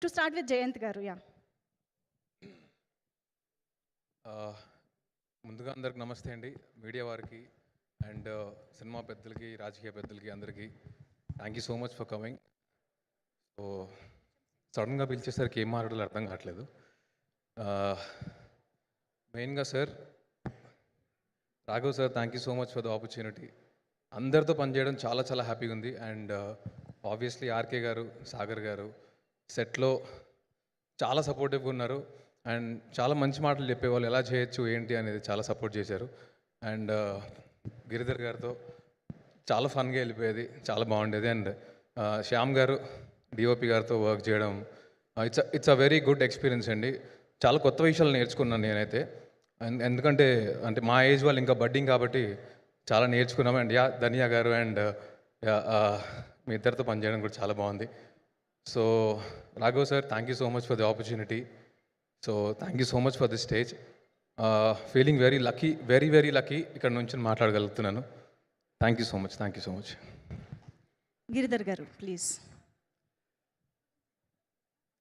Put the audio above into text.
To start with Jayant గారు. Yeah, ముందుగా అందరికి నమస్తే అండి, మీడియా వారికి అండ్ సినిమా పెద్దలకి, రాజకీయ పెద్దలకి అందరికీ thank you so much for coming. So సడన్గా పిలిచేసరికి ఏం మాట్లాడాలో అర్థం కావట్లేదు. మెయిన్గా sir, Raghav sir, thank you so much for the opportunity. అందరితో పనిచేయడం చాలా చాలా హ్యాపీగా ఉంది. అండ్ ఆబ్వియస్లీ ఆర్కే గారు, సాగర్ గారు సెట్లో చాలా సపోర్టివ్గా ఉన్నారు. అండ్ చాలా మంచి మాటలు చెప్పేవాళ్ళు, ఎలా చేయొచ్చు ఏంటి అనేది చాలా సపోర్ట్ చేశారు. అండ్ గిరిధర్ గారితో చాలా ఫన్గా వెళ్ళిపోయేది, చాలా బాగుండేది. అండ్ శ్యామ్ గారు, డిఓపి గారితో వర్క్ చేయడం it's a very good experience అండి. చాలా కొత్త విషయాలు నేర్చుకున్నాను నేనైతే. ఎందుకంటే మా ఏజ్ వాళ్ళు ఇంకా బడ్డింగ్ కాబట్టి చాలా నేర్చుకున్నాం. అండ్ ధనియా గారు అండ్ మీ ఇద్దరితో పనిచేయడం కూడా చాలా బాగుంది. So Raghav sir, thank you so much for the opportunity. So thank you so much for this stage. Feeling very lucky, very very lucky ఇక్కడ నుంచి మాట్లాడగలుగుతున్నాను. Thank you so much. Giridhar garu please.